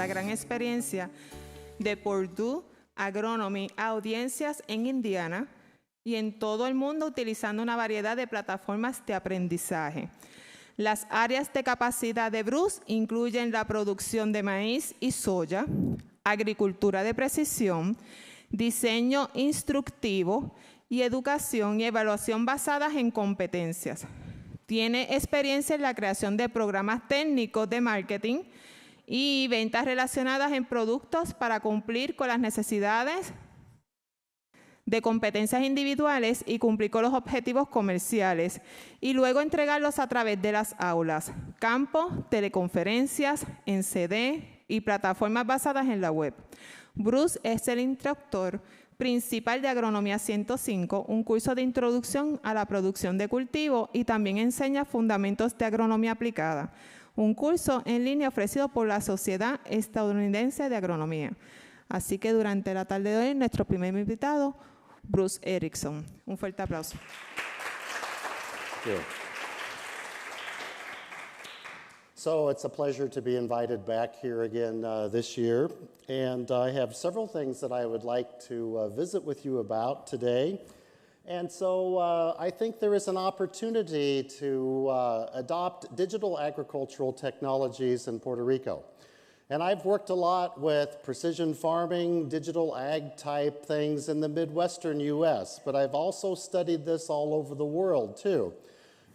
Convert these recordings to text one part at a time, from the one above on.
gran experiencia de Purdue Agronomy a audiencias en Indiana y en todo el mundo utilizando una variedad de plataformas de aprendizaje. Las áreas de capacidad de Bruce incluyen la producción de maíz y soya, agricultura de precisión, diseño instructivo y educación y evaluación basadas en competencias. Tiene experiencia en la creación de programas técnicos de marketing y ventas relacionadas en productos para cumplir con las necesidades de competencias individuales y cumplir con los objetivos comerciales y luego entregarlos a través de las aulas, campos, teleconferencias, en CD y plataformas basadas en la web. Bruce es el instructor principal de Agronomía 105, un curso de introducción a la producción de cultivo y también enseña fundamentos de agronomía aplicada, un curso en línea ofrecido por la Sociedad Estadounidense de Agronomía. Así que durante la tarde de hoy, nuestro primer invitado, Bruce Erickson. Un fuerte aplauso. Thank you. So it's a pleasure to be invited back here again this year, and I have several things that I would like to visit with you about today. And so I think there is an opportunity to adopt digital agricultural technologies in Puerto Rico. And I've worked a lot with precision farming, digital ag type things in the Midwestern US, but I've also studied this all over the world too.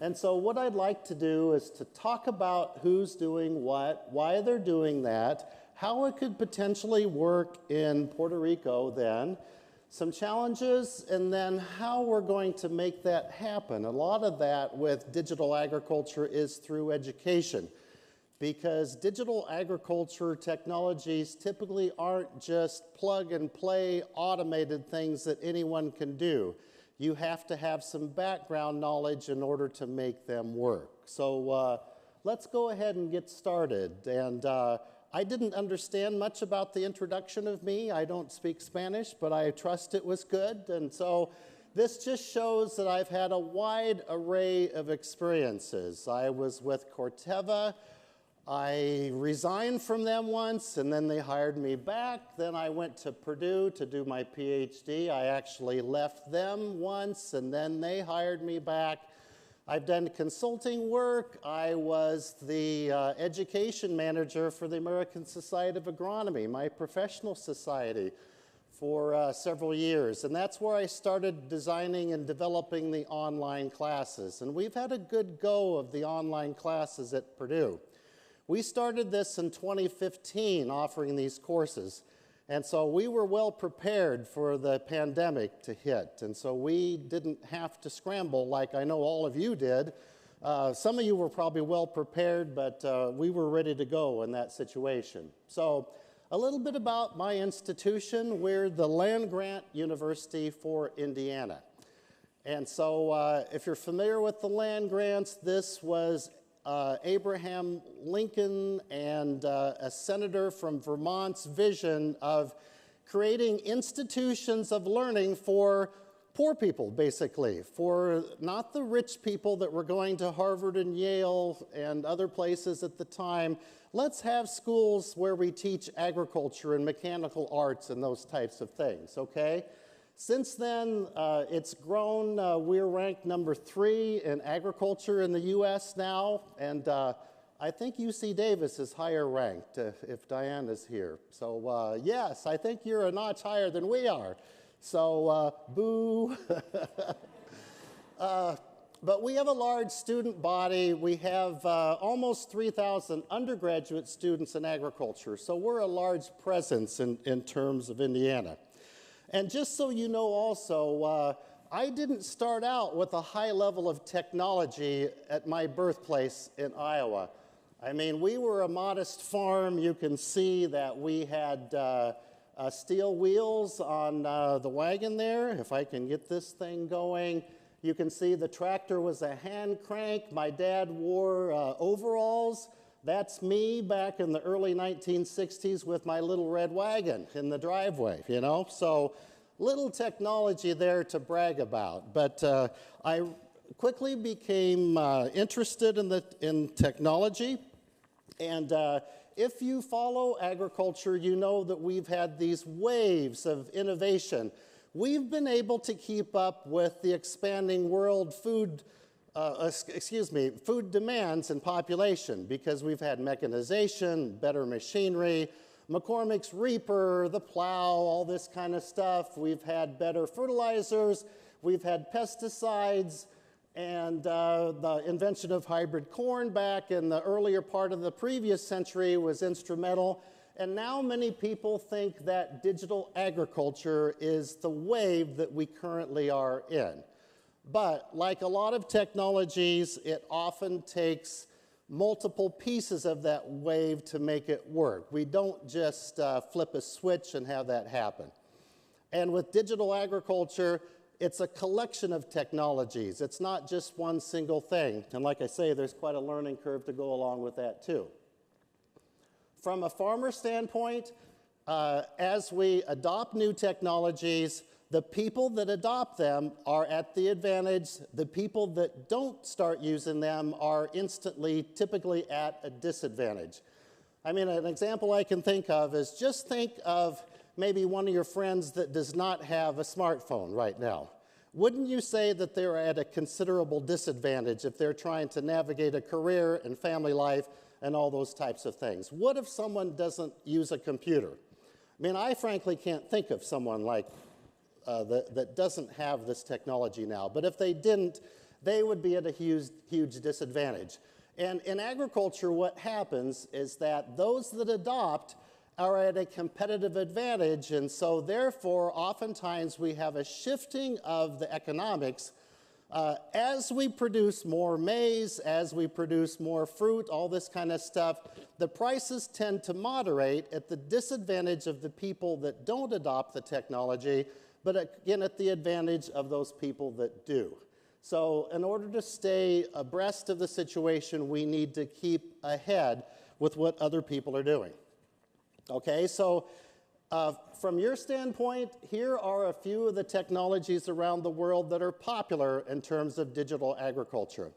And so what I'd like to do is to talk about who's doing what, why they're doing that, how it could potentially work in Puerto Rico then, some challenges, and then how we're going to make that happen. A lot of that with digital agriculture is through education, because digital agriculture technologies typically aren't just plug and play automated things that anyone can do. You have to have some background knowledge in order to make them work. So let's go ahead and get started. And I didn't understand much about the introduction of me. I don't speak Spanish, but I trust it was good. And so this just shows that I've had a wide array of experiences. I was with Corteva. I resigned from them once, and then they hired me back. Then I went to Purdue to do my PhD. I actually left them once, and then they hired me back. I've done consulting work. I was the education manager for the American Society of Agronomy, my professional society, for several years. And that's where I started designing and developing the online classes. And we've had a good go of the online classes at Purdue. We started this in 2015, offering these courses. And so we were well prepared for the pandemic to hit. And so we didn't have to scramble like I know all of you did. Some of you were probably well prepared, but we were ready to go in that situation. So a little bit about my institution. We're the land-grant university for Indiana. And so if you're familiar with the land grants, this was Abraham Lincoln and a senator from Vermont's vision of creating institutions of learning for poor people, basically, for not the rich people that were going to Harvard and Yale and other places at the time. Let's have schools where we teach agriculture and mechanical arts and those types of things, okay? Since then, it's grown. We're ranked number 3 in agriculture in the U.S. now, and I think UC Davis is higher ranked if Diane is here. So yes, I think you're a notch higher than we are. So boo. But we have a large student body. We have almost 3,000 undergraduate students in agriculture, so we're a large presence in terms of Indiana. And just so you know also, I didn't start out with a high level of technology at my birthplace in Iowa. I mean, we were a modest farm. You can see that we had steel wheels on the wagon there. If I can get this thing going, you can see the tractor was a hand crank. My dad wore overalls. That's me back in the early 1960s with my little red wagon in the driveway, you know? So little technology there to brag about. But I quickly became interested in technology. And if you follow agriculture, you know that we've had these waves of innovation. We've been able to keep up with the expanding world food demands and population because we've had mechanization, better machinery, McCormick's reaper, the plow, all this kind of stuff. We've had better fertilizers, we've had pesticides, and the invention of hybrid corn back in the earlier part of the previous century was instrumental. And now many people think that digital agriculture is the wave that we currently are in. But like a lot of technologies, it often takes multiple pieces of that wave to make it work. We don't just flip a switch and have that happen. And with digital agriculture, it's a collection of technologies. It's not just one single thing. And like I say, there's quite a learning curve to go along with that too. From a farmer standpoint, as we adopt new technologies, the people that adopt them are at the advantage. The people that don't start using them are instantly, typically at a disadvantage. I mean, an example I can think of is just think of maybe one of your friends that does not have a smartphone right now. Wouldn't you say that they're at a considerable disadvantage if they're trying to navigate a career and family life and all those types of things? What if someone doesn't use a computer? I mean, I frankly can't think of someone like that doesn't have this technology now. But if they didn't, they would be at a huge disadvantage. And in agriculture, what happens is that those that adopt are at a competitive advantage, and so therefore, oftentimes we have a shifting of the economics. As we produce more maize, as we produce more fruit, all this kind of stuff, the prices tend to moderate at the disadvantage of the people that don't adopt the technology, but again, at the advantage of those people that do. So in order to stay abreast of the situation, we need to keep ahead with what other people are doing. Okay, so from your standpoint, here are a few of the technologies around the world that are popular in terms of digital agriculture.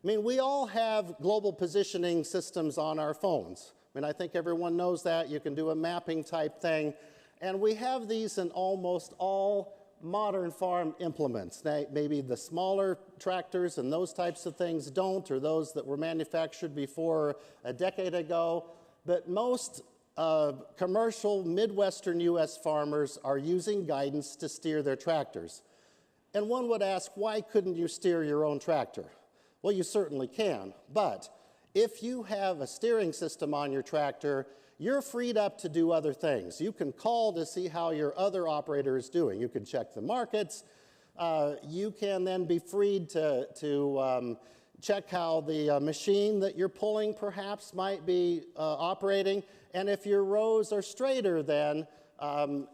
I mean, we all have global positioning systems on our phones. I mean, I think everyone knows that. You can do a mapping type thing. And we have these in almost all modern farm implements. Maybe the smaller tractors and those types of things don't, or those that were manufactured before a decade ago. But most commercial Midwestern U.S. farmers are using guidance to steer their tractors. And one would ask, why couldn't you steer your own tractor? Well, you certainly can, but if you have a steering system on your tractor, you're freed up to do other things. You can call to see how your other operator is doing. You can check the markets. You can then be freed to check how the machine that you're pulling perhaps might be operating. And if your rows are straighter, then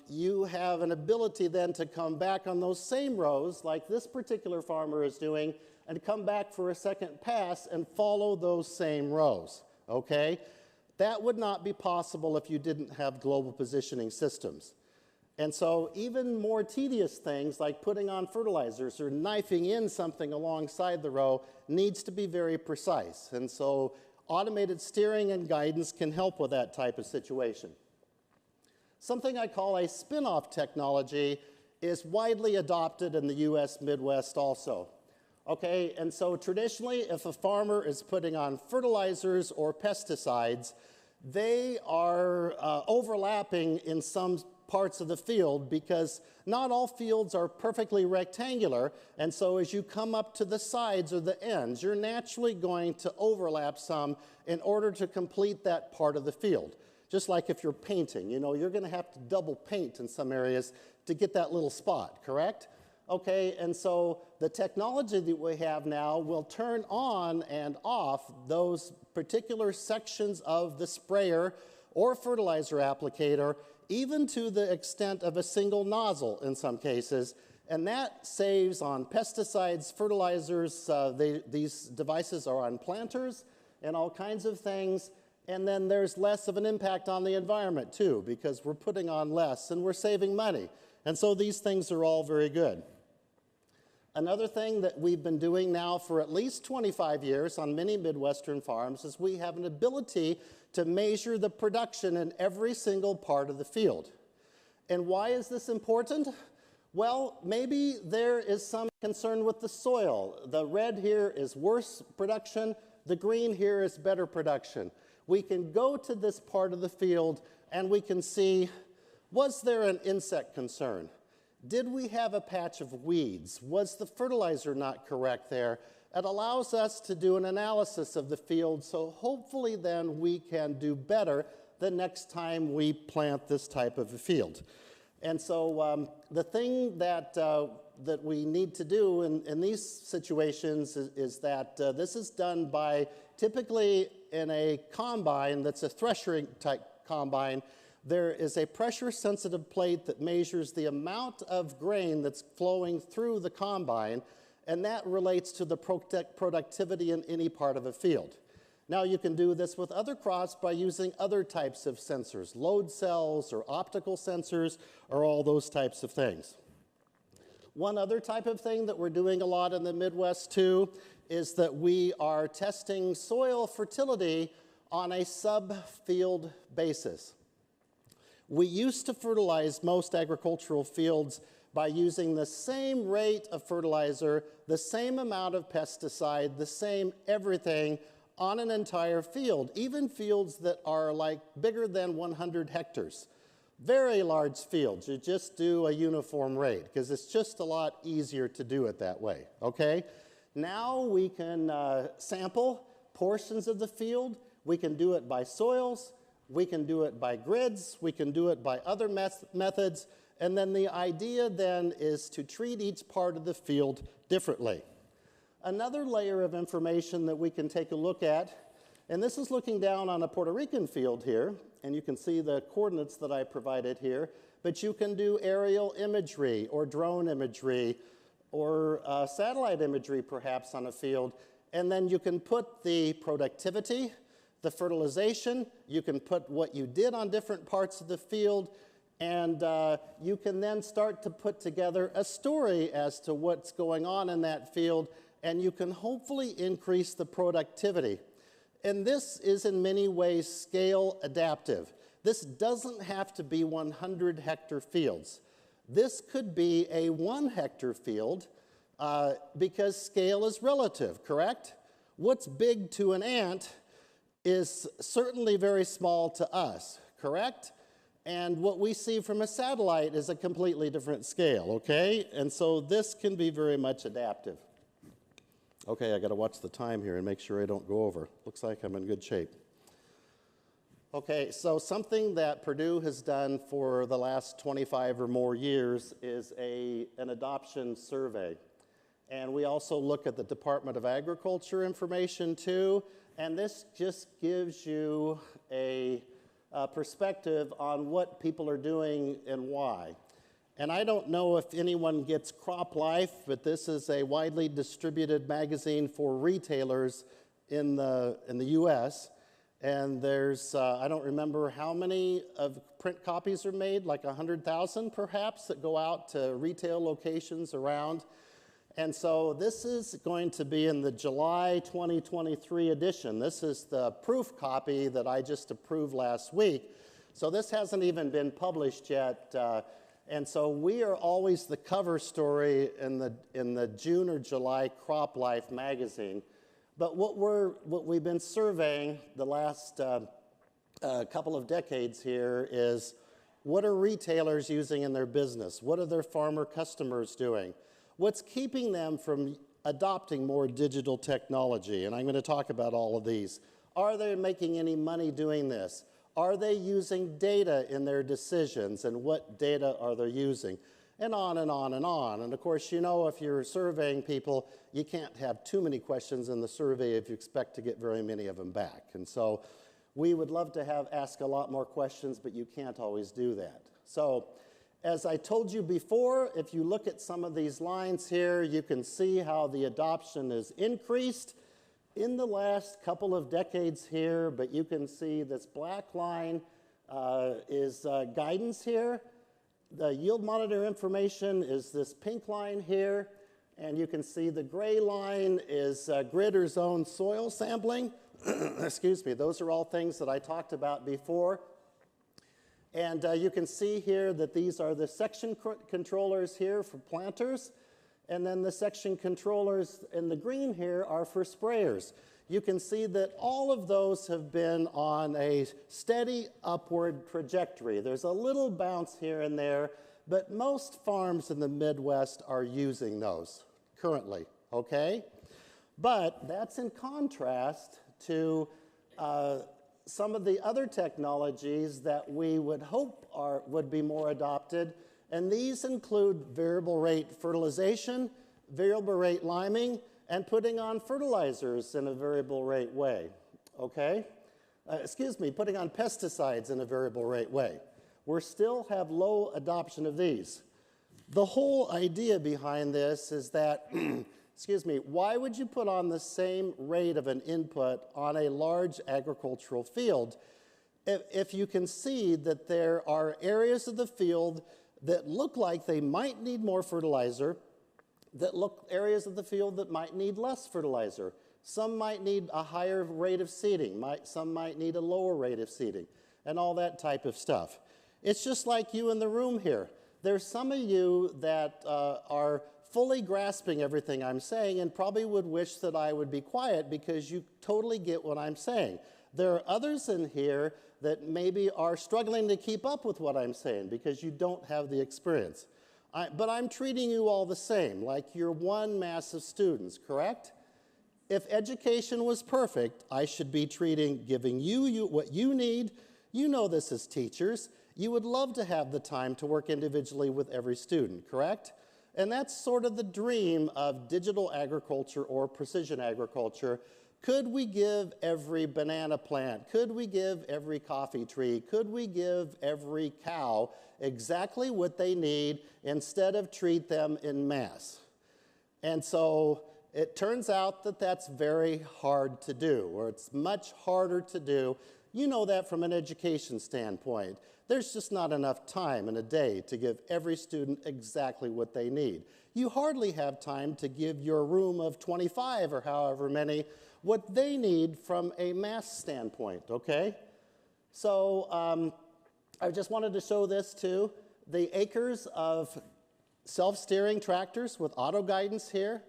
you have an ability then to come back on those same rows, like this particular farmer is doing, and come back for a second pass and follow those same rows, okay? That would not be possible if you didn't have global positioning systems. And so even more tedious things like putting on fertilizers or knifing in something alongside the row needs to be very precise. And so automated steering and guidance can help with that type of situation. Something I call a spin-off technology is widely adopted in the U.S. Midwest also. Okay, and so traditionally, if a farmer is putting on fertilizers or pesticides, they are overlapping in some parts of the field because not all fields are perfectly rectangular, and so as you come up to the sides or the ends, you're naturally going to overlap some in order to complete that part of the field. Just like if you're painting, you know, you're going to have to double paint in some areas to get that little spot, correct? Okay, and so the technology that we have now will turn on and off those particular sections of the sprayer or fertilizer applicator, even to the extent of a single nozzle in some cases, and that saves on pesticides, fertilizers. These devices are on planters and all kinds of things, and then there's less of an impact on the environment too, because we're putting on less and we're saving money. And so these things are all very good. Another thing that we've been doing now for at least 25 years on many Midwestern farms is we have an ability to measure the production in every single part of the field. And why is this important? Well, maybe there is some concern with the soil. The red here is worse production, the green here is better production. We can go to this part of the field and we can see, was there an insect concern? Did we have a patch of weeds? Was the fertilizer not correct there? It allows us to do an analysis of the field, so hopefully then we can do better the next time we plant this type of a field. And so the thing that we need to do in these situations is that this is done by typically in a combine that's a thresher type combine. There is a pressure-sensitive plate that measures the amount of grain that's flowing through the combine, and that relates to the productivity in any part of a field. Now, you can do this with other crops by using other types of sensors, load cells or optical sensors or all those types of things. One other type of thing that we're doing a lot in the Midwest too is that we are testing soil fertility on a sub-field basis. We used to fertilize most agricultural fields by using the same rate of fertilizer, the same amount of pesticide, the same everything on an entire field, even fields that are like bigger than 100 hectares. Very large fields, you just do a uniform rate because it's just a lot easier to do it that way, okay? Now we can sample portions of the field. We can do it by soils. We can do it by grids. We can do it by other methods. And then the idea then is to treat each part of the field differently. Another layer of information that we can take a look at, and this is looking down on a Puerto Rican field here, and you can see the coordinates that I provided here, but you can do aerial imagery or drone imagery or satellite imagery perhaps on a field, and then you can put the productivity, the fertilization, you can put what you did on different parts of the field, and you can then start to put together a story as to what's going on in that field, and you can hopefully increase the productivity. And this is in many ways scale adaptive. This doesn't have to be 100 hectare fields. This could be a 1 hectare field because scale is relative, correct? What's big to an ant is certainly very small to us, correct? And what we see from a satellite is a completely different scale, okay? And so this can be very much adaptive. Okay, I got to watch the time here and make sure I don't go over. Looks like I'm in good shape. Okay, so something that Purdue has done for the last 25 or more years is an adoption survey. And we also look at the Department of Agriculture information too, and this just gives you a perspective on what people are doing and why. And I don't know if anyone gets Crop Life, but this is a widely distributed magazine for retailers in the U.S. And there's, I don't remember how many of print copies are made, like 100,000 perhaps, that go out to retail locations around. And so this is going to be in the July 2023 edition. This is the proof copy that I just approved last week. So this hasn't even been published yet. And so we are always the cover story in the June or July Crop Life magazine. But what we've been surveying the last couple of decades here is, what are retailers using in their business? What are their farmer customers doing? What's keeping them from adopting more digital technology? And I'm going to talk about all of these. Are they making any money doing this? Are they using data in their decisions, and what data are they using? And on and on and on. And of course, you know, if you're surveying people, you can't have too many questions in the survey if you expect to get very many of them back. And so we would love to ask a lot more questions, but you can't always do that. So as I told you before, if you look at some of these lines here, you can see how the adoption has increased in the last couple of decades here, but you can see this black line is guidance here. The yield monitor information is this pink line here, and you can see the gray line is grid or zone soil sampling. excuse me, those are all things that I talked about before. And you can see here that these are the section controllers here for planters. And then the section controllers in the green here are for sprayers. You can see that all of those have been on a steady upward trajectory. There's a little bounce here and there, but most farms in the Midwest are using those currently, okay? But that's in contrast to some of the other technologies that we would hope would be more adopted, and these include variable rate fertilization, variable rate liming, and putting on fertilizers in a variable rate way, okay? Putting on pesticides in a variable rate way. We still have low adoption of these. The whole idea behind this is that, why would you put on the same rate of an input on a large agricultural field if you can see that there are areas of the field that look like they might need more fertilizer, areas of the field that might need less fertilizer. Some might need a higher rate of seeding, some might need a lower rate of seeding, and all that type of stuff. It's just like you in the room here. There's some of you that are fully grasping everything I'm saying and probably would wish that I would be quiet because you totally get what I'm saying. There are others in here that maybe are struggling to keep up with what I'm saying because you don't have the experience. But I'm treating you all the same, like you're one mass of students, correct? If education was perfect, I should be giving you what you need. You know this as teachers. You would love to have the time to work individually with every student, correct? And that's sort of the dream of digital agriculture or precision agriculture. Could we give every banana plant? Could we give every coffee tree? Could we give every cow exactly what they need instead of treat them en masse? And so it turns out that that's very hard to do, or it's much harder to do. You know that from an education standpoint. There's just not enough time in a day to give every student exactly what they need. You hardly have time to give your room of 25 or however many what they need from a mass standpoint, okay? So I just wanted to show this too. The acres of self-steering tractors with auto guidance here,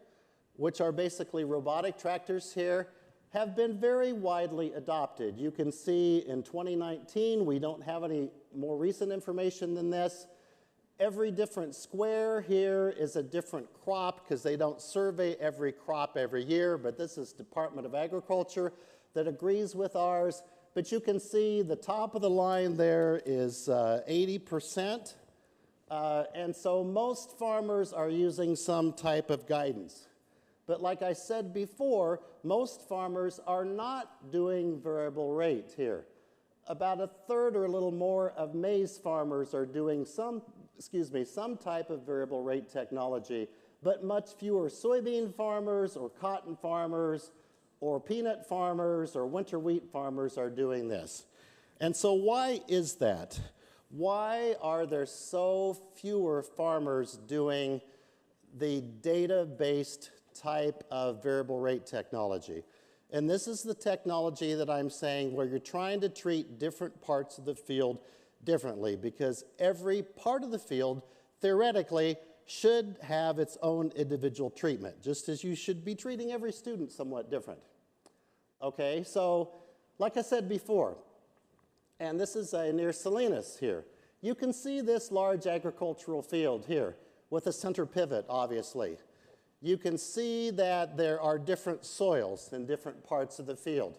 which are basically robotic tractors here, have been very widely adopted. You can see in 2019, we don't have any more recent information than this. Every different square here is a different crop because they don't survey every crop every year, but this is Department of Agriculture that agrees with ours. But you can see the top of the line there is 80%. And so most farmers are using some type of guidance. But like I said before, most farmers are not doing variable rate here. About a third or a little more of maize farmers are doing some type of variable rate technology, but much fewer soybean farmers or cotton farmers or peanut farmers or winter wheat farmers are doing this. And so why is that? Why are there so fewer farmers doing the data-based type of variable rate technology? And this is the technology that I'm saying where you're trying to treat different parts of the field differently, because every part of the field theoretically should have its own individual treatment, just as you should be treating every student somewhat different. Okay, so like I said before, and this is near Salinas here, you can see this large agricultural field here with a center pivot, obviously. You can see that there are different soils in different parts of the field.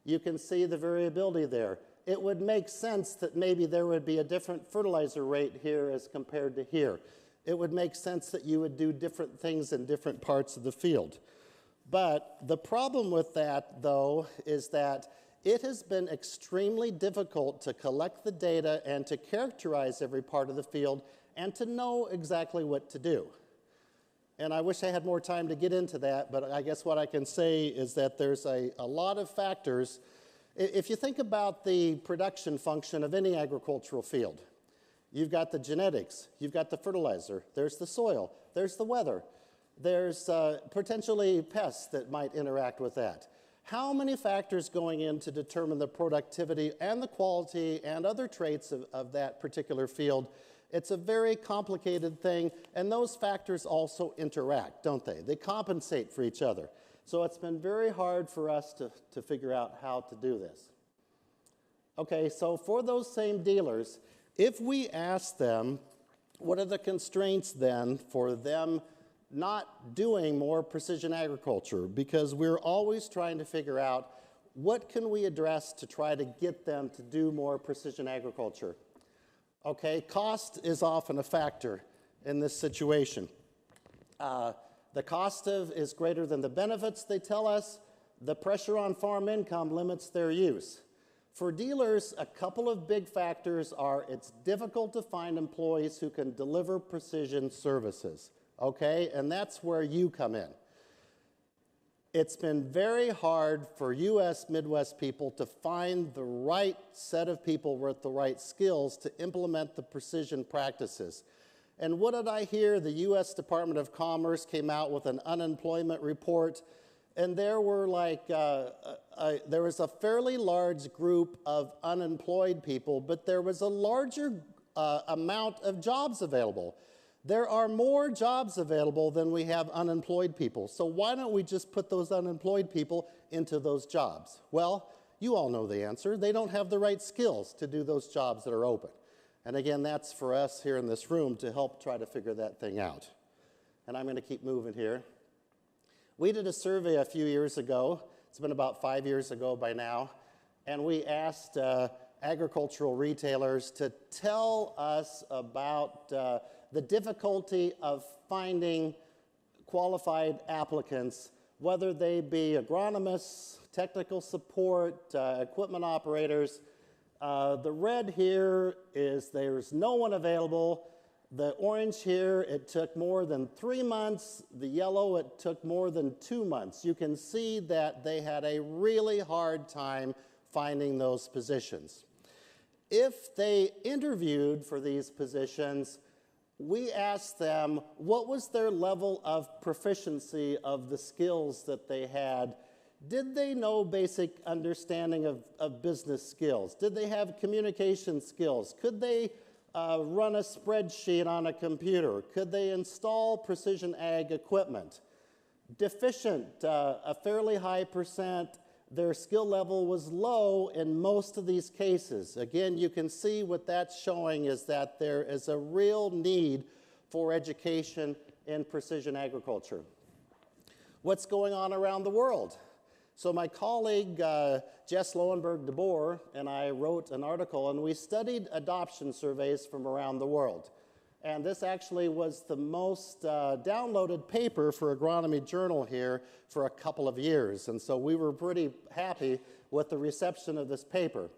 You can see the variability there. It would make sense that maybe there would be a different fertilizer rate here as compared to here. It would make sense that you would do different things in different parts of the field. But the problem with that, though, is that it has been extremely difficult to collect the data and to characterize every part of the field and to know exactly what to do. And I wish I had more time to get into that, but I guess what I can say is that there's a lot of factors. If you think about the production function of any agricultural field, you've got the genetics, you've got the fertilizer, there's the soil, there's the weather, there's potentially pests that might interact with that. How many factors going in to determine the productivity and the quality and other traits of that particular field? It's a very complicated thing, and those factors also interact, don't they? They compensate for each other. So it's been very hard for us to figure out how to do this. Okay, so for those same dealers, if we ask them, what are the constraints then for them not doing more precision agriculture? Because we're always trying to figure out what can we address to try to get them to do more precision agriculture. Okay, cost is often a factor in this situation. The cost is greater than the benefits, they tell us. The pressure on farm income limits their use. For dealers, a couple of big factors are it's difficult to find employees who can deliver precision services, okay? And that's where you come in. It's been very hard for U.S. Midwest people to find the right set of people with the right skills to implement the precision practices. And what did I hear? The U.S. Department of Commerce came out with an unemployment report, and there were there was a fairly large group of unemployed people, but there was a larger amount of jobs available. There are more jobs available than we have unemployed people. So why don't we just put those unemployed people into those jobs? Well, you all know the answer. They don't have the right skills to do those jobs that are open. And again, that's for us here in this room to help try to figure that thing out. And I'm going to keep moving here. We did a survey a few years ago. It's been about 5 years ago by now. And we asked agricultural retailers to tell us about the difficulty of finding qualified applicants, whether they be agronomists, technical support, equipment operators. The red here is there's no one available. The orange here, it took more than 3 months. The yellow, it took more than 2 months. You can see that they had a really hard time finding those positions. If they interviewed for these positions, we asked them what was their level of proficiency of the skills that they had. Did they know basic understanding of business skills? Did they have communication skills? Could they run a spreadsheet on a computer? Could they install precision ag equipment? Deficient, a fairly high percent. Their skill level was low in most of these cases. Again, you can see what that's showing is that there is a real need for education in precision agriculture. What's going on around the world? So my colleague, Jess Lowenberg-DeBoer, and I wrote an article, and we studied adoption surveys from around the world. And this actually was the most downloaded paper for Agronomy Journal here for a couple of years. And so we were pretty happy with the reception of this paper.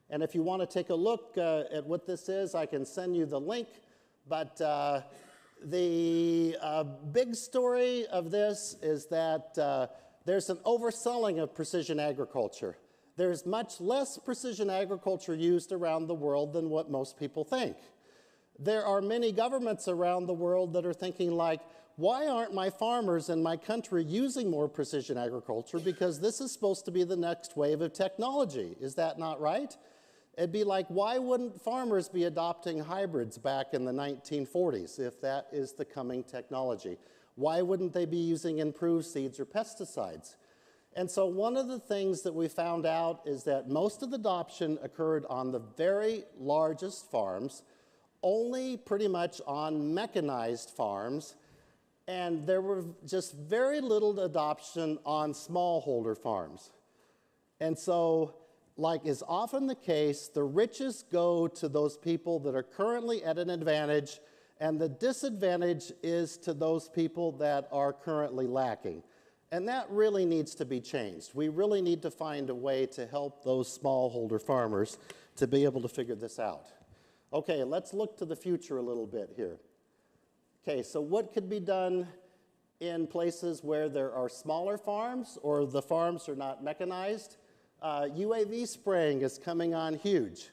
And if you want to take a look at what this is, I can send you the link. But the big story of this is that there's an overselling of precision agriculture. There's much less precision agriculture used around the world than what most people think. There are many governments around the world that are thinking like, why aren't my farmers in my country using more precision agriculture? Because this is supposed to be the next wave of technology. Is that not right? It'd be like, why wouldn't farmers be adopting hybrids back in the 1940s if that is the coming technology? Why wouldn't they be using improved seeds or pesticides? And so one of the things that we found out is that most of the adoption occurred on the very largest farms, only pretty much on mechanized farms, and there were just very little adoption on smallholder farms. And so, like is often the case, the riches go to those people that are currently at an advantage, and the disadvantage is to those people that are currently lacking. And that really needs to be changed. We really need to find a way to help those smallholder farmers to be able to figure this out. Okay, let's look to the future a little bit here. Okay, so what could be done in places where there are smaller farms or the farms are not mechanized? UAV spraying is coming on huge.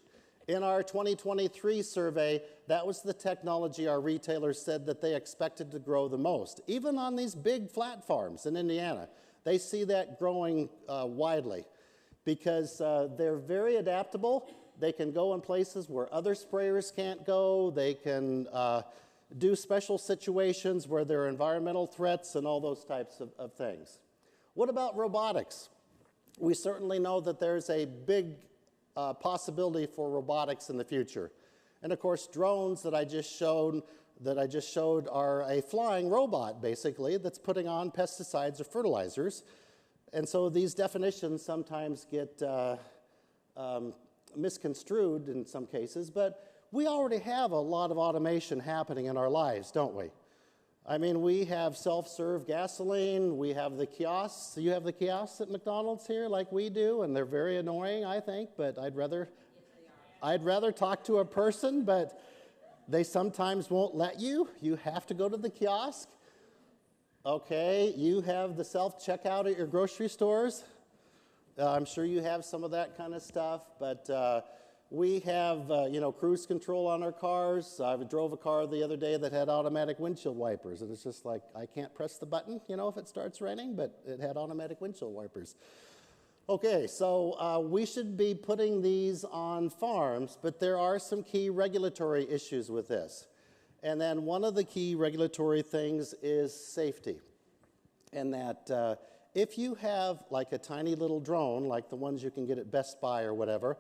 In our 2023 survey, that was the technology our retailers said that they expected to grow the most. Even on these big flat farms in Indiana, They see that growing widely because they're very adaptable. They can go in places where other sprayers can't go. They can do special situations where there are environmental threats and all those types of things. What about robotics? We certainly know that there's a big possibility for robotics in the future. And of course, drones that I just showed are a flying robot, basically, that's putting on pesticides or fertilizers. And so these definitions sometimes get misconstrued in some cases, but we already have a lot of automation happening in our lives, don't we? I mean, we have self-serve gasoline, we have the kiosks. You have the kiosks at McDonald's here like we do, and they're very annoying, I think, but I'd rather talk to a person, but they sometimes won't let you. You have to go to the kiosk. Okay, you have the self-checkout at your grocery stores. I'm sure you have some of that kind of stuff, but we have, cruise control on our cars. I drove a car the other day that had automatic windshield wipers, and it's just like, I can't press the button, if it starts raining, but it had automatic windshield wipers. Okay, so we should be putting these on farms, but there are some key regulatory issues with this. And then one of the key regulatory things is safety, and that if you have like a tiny little drone, like the ones you can get at Best Buy or whatever,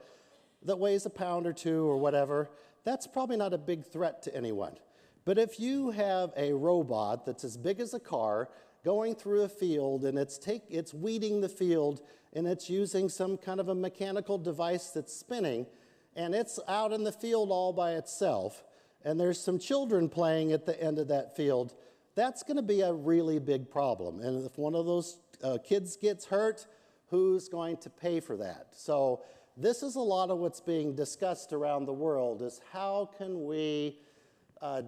that weighs a pound or two or whatever, that's probably not a big threat to anyone. But if you have a robot that's as big as a car going through a field and it's weeding the field and it's using some kind of a mechanical device that's spinning and it's out in the field all by itself and there's some children playing at the end of that field, that's going to be a really big problem. And if one of those kids gets hurt, who's going to pay for that? So this is a lot of what's being discussed around the world, is how can we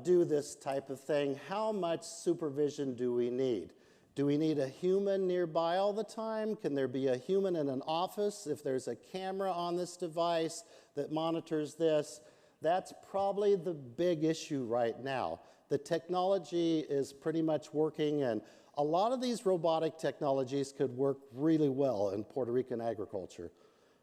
do this type of thing? How much supervision do we need? Do we need a human nearby all the time? Can there be a human in an office? If there's a camera on this device that monitors this, that's probably the big issue right now. The technology is pretty much working, and a lot of these robotic technologies could work really well in Puerto Rican agriculture.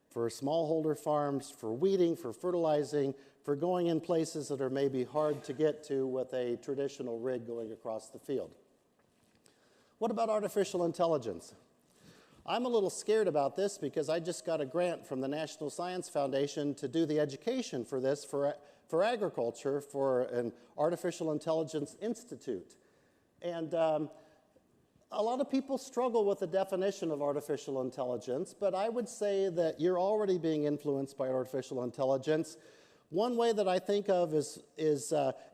For smallholder farms, for weeding, for fertilizing, for going in places that are maybe hard to get to with a traditional rig going across the field. What about artificial intelligence? I'm a little scared about this because I just got a grant from the National Science Foundation to do the education for this for agriculture for an artificial intelligence institute. And a lot of people struggle with the definition of artificial intelligence, but I would say that you're already being influenced by artificial intelligence. One way that I think of is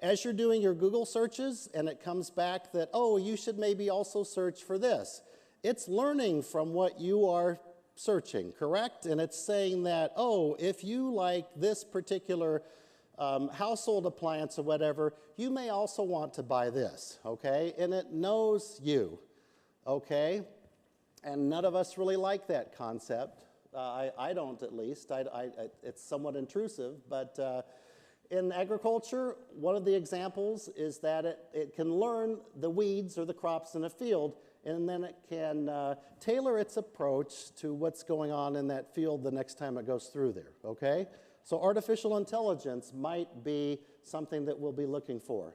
as you're doing your Google searches and it comes back that, oh, you should maybe also search for this. It's learning from what you are searching, correct? And it's saying that, oh, if you like this particular household appliance or whatever, you may also want to buy this, okay? And it knows you. Okay, and none of us really like that concept. I don't, at least. It's somewhat intrusive, but in agriculture, one of the examples is that it can learn the weeds or the crops in a field, and then it can tailor its approach to what's going on in that field the next time it goes through there, okay? So artificial intelligence might be something that we'll be looking for.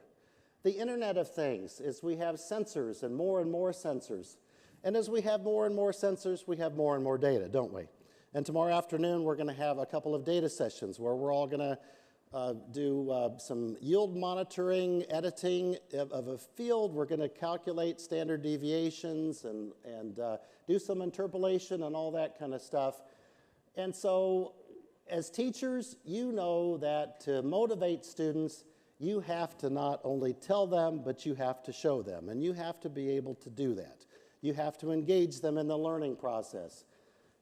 The Internet of Things is we have sensors and more sensors. And as we have more and more sensors, we have more and more data, don't we? And tomorrow afternoon, we're going to have a couple of data sessions where we're all going to do some yield monitoring, editing of a field. We're going to calculate standard deviations and do some interpolation and all that kind of stuff. And so as teachers, you know that to motivate students, you have to not only tell them, but you have to show them, and you have to be able to do that. You have to engage them in the learning process,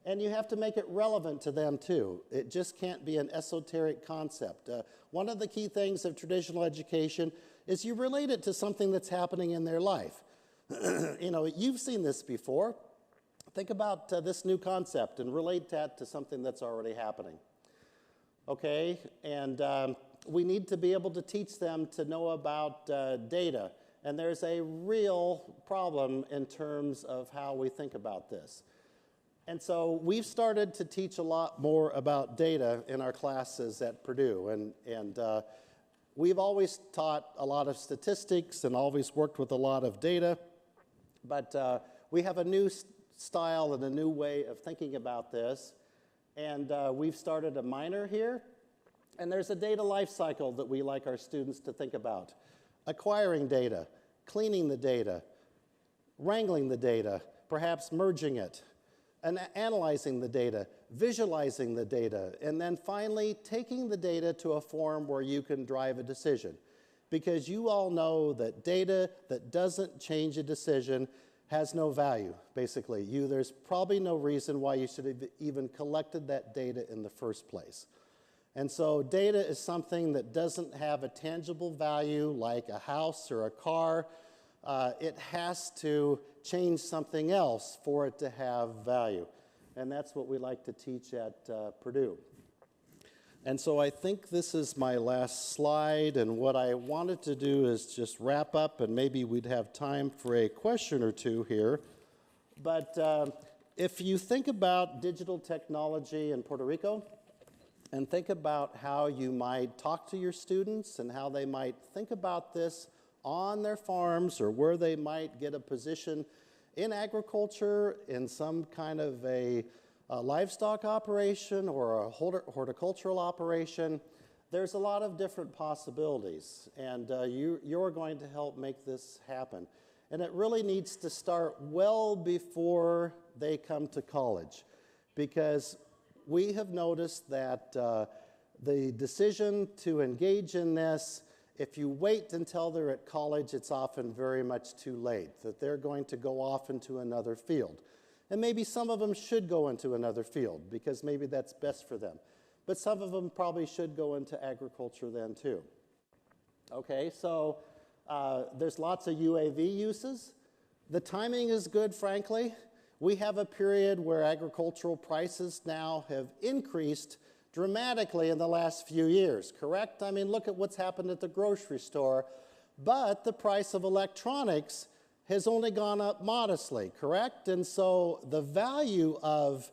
and you have to make it relevant to them too. It just can't be an esoteric concept. One of the key things of traditional education is you relate it to something that's happening in their life. You've seen this before. Think about this new concept and relate that to something that's already happening. Okay, and we need to be able to teach them to know about data And there's a real problem in terms of how we think about this. And so we've started to teach a lot more about data in our classes at Purdue. And we've always taught a lot of statistics and always worked with a lot of data. But we have a new style and a new way of thinking about this. And we've started a minor here. And there's a data life cycle that we like our students to think about. Acquiring data, cleaning the data, wrangling the data, perhaps merging it, and analyzing the data, visualizing the data, and then finally taking the data to a form where you can drive a decision. Because you all know that data that doesn't change a decision has no value, basically. There's probably no reason why you should have even collected that data in the first place. And so data is something that doesn't have a tangible value like a house or a car. It has to change something else for it to have value. And that's what we like to teach at Purdue. And so I think this is my last slide, and what I wanted to do is just wrap up, and maybe we'd have time for a question or two here. But if you think about digital technology in Puerto Rico, and think about how you might talk to your students and how they might think about this on their farms, or where they might get a position in agriculture, in some kind of a livestock operation or a horticultural operation. There's a lot of different possibilities, and you're going to help make this happen. And it really needs to start well before they come to college, because we have noticed that the decision to engage in this, if you wait until they're at college, it's often very much too late, that they're going to go off into another field. And maybe some of them should go into another field, because maybe that's best for them. But some of them probably should go into agriculture then too. Okay, so there's lots of UAV uses. The timing is good, frankly. We have a period where agricultural prices now have increased dramatically in the last few years, correct? I mean, look at what's happened at the grocery store. But the price of electronics has only gone up modestly, correct? And so the value of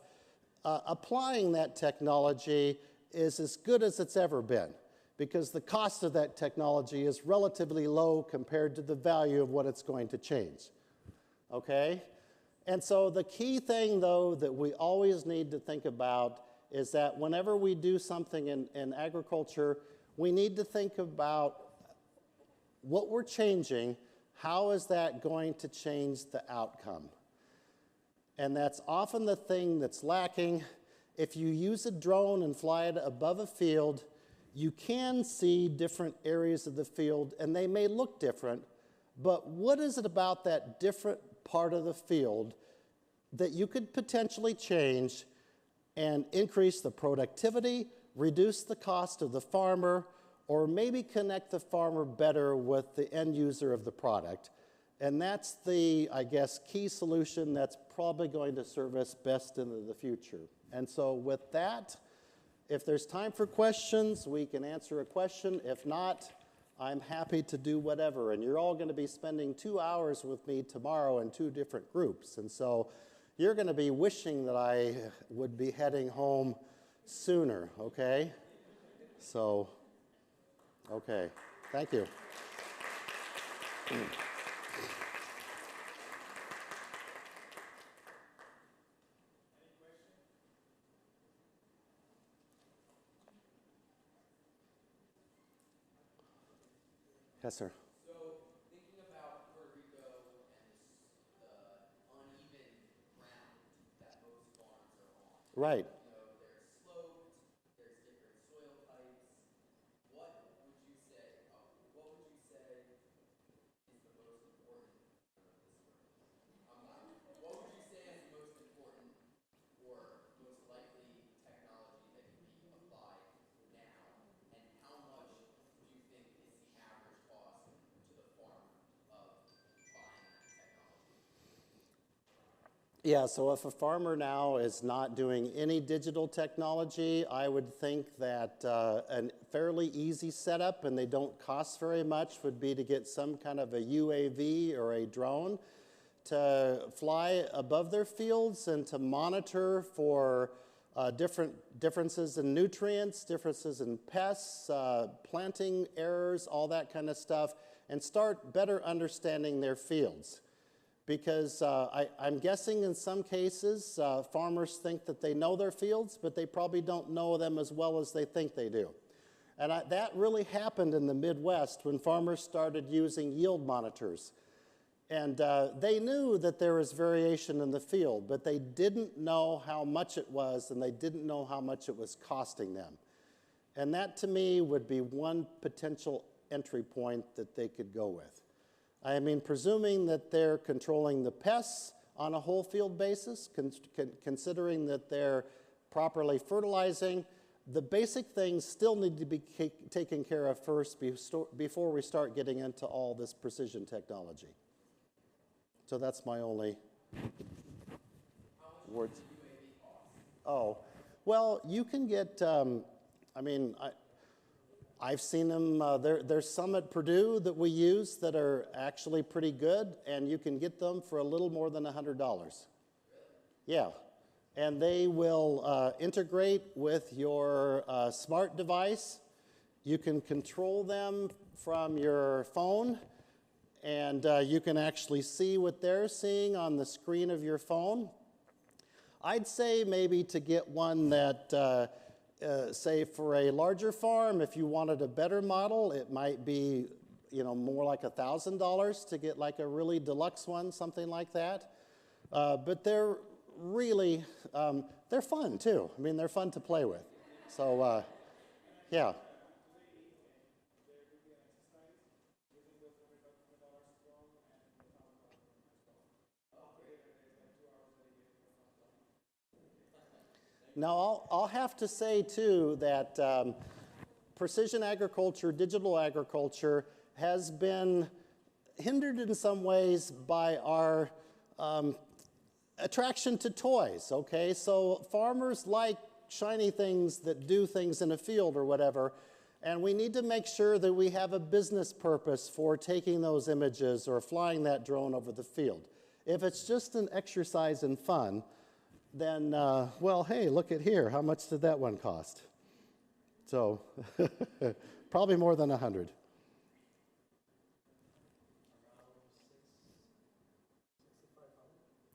applying that technology is as good as it's ever been, because the cost of that technology is relatively low compared to the value of what it's going to change, okay? And so the key thing, though, that we always need to think about is that whenever we do something in agriculture, we need to think about what we're changing. How is that going to change the outcome? And that's often the thing that's lacking. If you use a drone and fly it above a field, you can see different areas of the field, and they may look different, but what is it about that different part of the field that you could potentially change and increase the productivity, reduce the cost of the farmer, or maybe connect the farmer better with the end user of the product? And that's the, I guess, key solution that's probably going to serve us best into the future. And so with that, if there's time for questions, we can answer a question. If not, I'm happy to do whatever. And you're all going to be spending 2 hours with me tomorrow in 2 different groups. And so you're going to be wishing that I would be heading home sooner, okay? So, okay, thank you. Yes, sir. So, thinking about Puerto Rico and the uneven ground that most farms are on. Right. You know, there's sloped, there's different soil types. What would you say? What would you say is the most important? What would you say is the most important or most likely technology that can be applied now, and how much do you think is the average cost to the farmer of buying that technology? Yeah, so if a farmer now is not doing any digital technology, I would think that a fairly easy setup, and they don't cost very much, would be to get some kind of a UAV or a drone to fly above their fields and to monitor for differences in nutrients, differences in pests, planting errors, all that kind of stuff, and start better understanding their fields. Because I'm guessing in some cases, farmers think that they know their fields, but they probably don't know them as well as they think they do. And that really happened in the Midwest when farmers started using yield monitors. And they knew that there was variation in the field, but they didn't know how much it was, and they didn't know how much it was costing them. And that, to me, would be one potential entry point that they could go with. I mean, presuming that they're controlling the pests on a whole field basis, considering that they're properly fertilizing, the basic things still need to be taken care of first before we start getting into all this precision technology. So that's my only words. Oh, well, you can get, I've seen them, there's some at Purdue that we use that are actually pretty good, and you can get them for a little more than $100. Yeah, and they will integrate with your smart device. You can control them from your phone, and you can actually see what they're seeing on the screen of your phone. I'd say maybe to get one that say for a larger farm, if you wanted a better model, it might be, more like $1,000 to get like a really deluxe one, something like that. But they're really, they're fun too. I mean, they're fun to play with. So, yeah. Now, I'll have to say, too, that precision agriculture, digital agriculture, has been hindered in some ways by our attraction to toys, okay? So farmers like shiny things that do things in a field or whatever, and we need to make sure that we have a business purpose for taking those images or flying that drone over the field. If it's just an exercise and fun, then, well, hey, look at here. How much did that one cost? So, probably more than 100.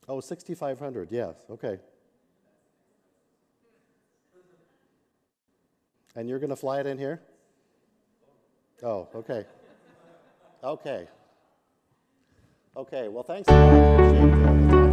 Oh, 6,500, yes, okay. And you're going to fly it in here? Oh, okay. Okay. Okay, well, thanks a lot. Appreciate the time.